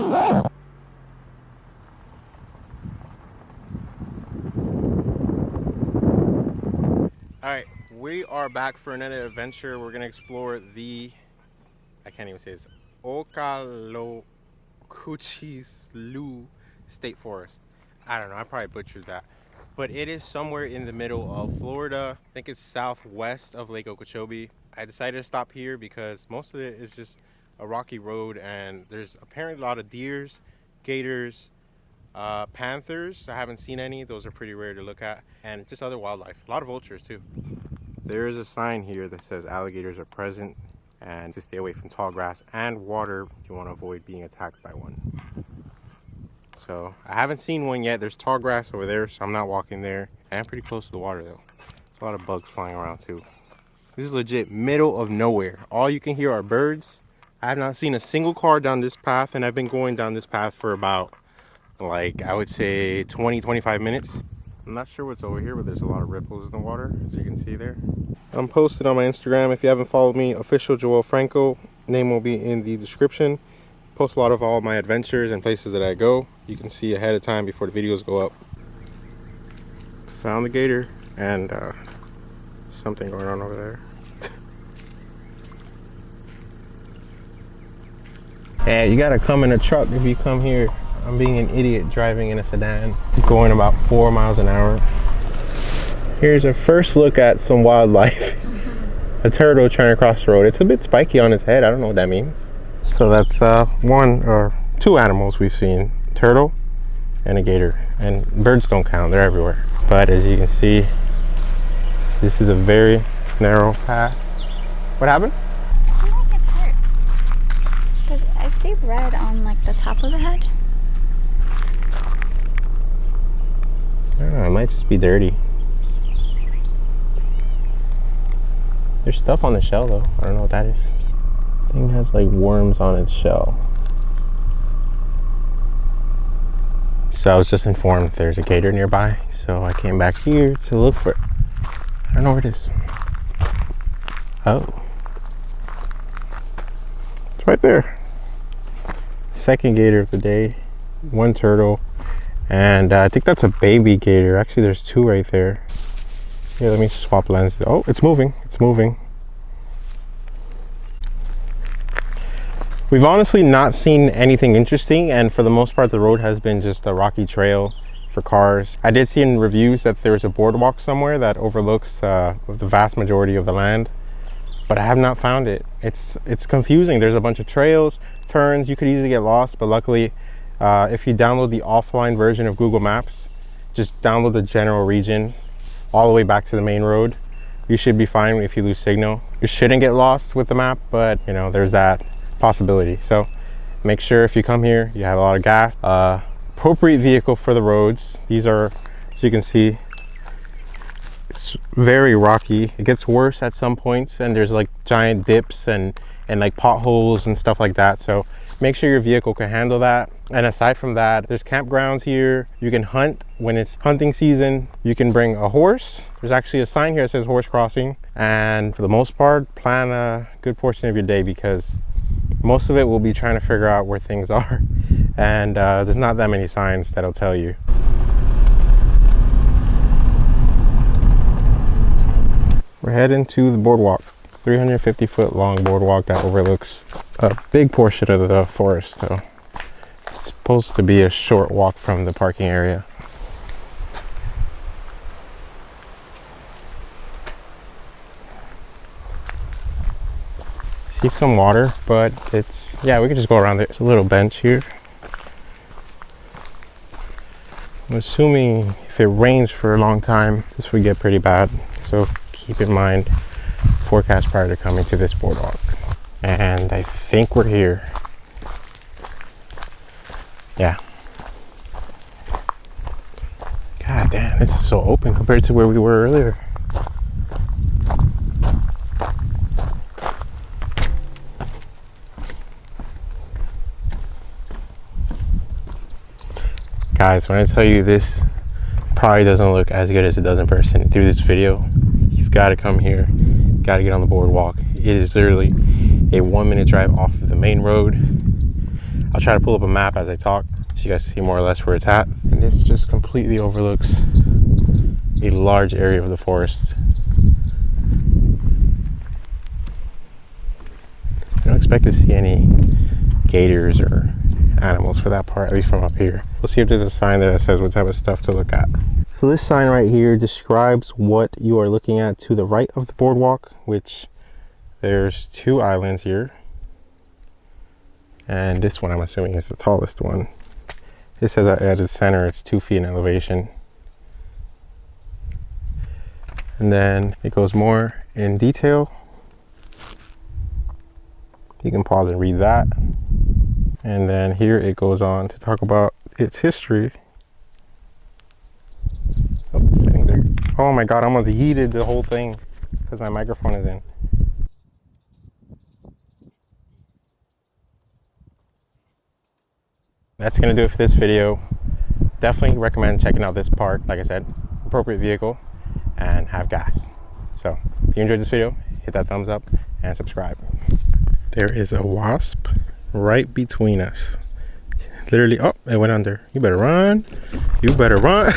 Alright, we are back for another adventure. We're going to explore the, I can't even say this, Okaloacoochee Slough State Forest. I don't know, I probably butchered that. But it is somewhere in the middle of Florida. I think it's southwest of Lake Okeechobee. I decided to stop here because most of it is just a rocky road, and there's apparently a lot of deers, gators, panthers. I haven't seen any. Those are pretty rare to look at, and just other wildlife. A lot of vultures too. There is a sign here that says alligators are present and to stay away from tall grass and water. You want to avoid being attacked by one. So I haven't seen one yet. There's tall grass over there, so I'm not walking there. And I'm pretty close to the water though. There's a lot of bugs flying around too. This is legit middle of nowhere. All you can hear are birds. I have not seen a single car down this path, and I've been going down this path for about, like, I would say 20-25 minutes. I'm not sure what's over here, but there's a lot of ripples in the water, as you can see there. I'm posted on my Instagram. If you haven't followed me, OfficialJoelFranco. Name will be in the description. Post a lot of all my adventures and places that I go. You can see ahead of time before the videos go up. Found the gator, and something going on over there. Yeah, you gotta come in a truck if you come here. I'm being an idiot driving in a sedan, going about 4 miles an hour. Here's a first look at some wildlife. A turtle trying to cross the road. It's a bit spiky on its head. I don't know what that means. So that's one or two animals we've seen. Turtle and a gator. And birds don't count, they're everywhere. But as you can see, this is a very narrow path. What happened? I think it's hurt. Because I see red on like the top of the head. I don't know, it might just be dirty. There's stuff on the shell though. I don't know what that is. Thing has like worms on its shell. So I was just informed there's a gator nearby, so I came back here to look for it. I don't know where it is. Oh. It's right there. Second gator of the day. One turtle. And I think that's a baby gator. Actually, there's two right there. Here, let me swap lenses. Oh, it's moving. It's moving. We've honestly not seen anything interesting, and for the most part, the road has been just a rocky trail for cars. I did see in reviews that there's a boardwalk somewhere that overlooks the vast majority of the land, but I have not found it. It's confusing. There's a bunch of trails, turns. You could easily get lost, but luckily, if you download the offline version of Google Maps, just download the general region all the way back to the main road. You should be fine if you lose signal. You shouldn't get lost with the map, but you know, there's that possibility. So make sure if you come here, you have a lot of gas, appropriate vehicle for the roads. These are, as you can see, it's very rocky. It gets worse at some points, and there's like giant dips and like potholes and stuff like that. So make sure your vehicle can handle that. And aside from that, there's campgrounds here. You can hunt when it's hunting season. You can bring a horse. There's actually a sign here that says horse crossing. And for the most part, plan a good portion of your day, because most of it will be trying to figure out where things are. And there's not that many signs that'll tell you. We're heading to the boardwalk. 350-foot long boardwalk that overlooks a big portion of the forest. So it's supposed to be a short walk from the parking area. See some water, but it's, yeah, we can just go around there. There's a little bench here. I'm assuming if it rains for a long time, this would get pretty bad. So keep in mind forecast prior to coming to this boardwalk. And I think we're here. Yeah. God damn, this is so open compared to where we were earlier. Guys, when I tell you this probably doesn't look as good as it does in person through this video, you've got to come here. Got to get on the boardwalk. It is literally a 1-minute drive off of the main road. I'll try to pull up a map as I talk so you guys can see more or less where it's at. And this just completely overlooks a large area of the forest. I don't expect to see any gators or animals for that part, at least from up here. We'll see if there's a sign there that says what type of stuff to look at. So this sign right here describes what you are looking at to the right of the boardwalk, which there's 2 islands here. And this one I'm assuming is the tallest one. It says at its center it's 2 feet in elevation. And then it goes more in detail. You can pause and read that. And then here it goes on to talk about its history. Oh, it's sitting there. Oh my God, I almost yeeted the whole thing because my microphone is in. That's gonna do it for this video. Definitely recommend checking out this park. Like I said, appropriate vehicle and have gas. So if you enjoyed this video, hit that thumbs up and subscribe. There is a wasp right between us. Literally, oh, it went under. You better run. You better run.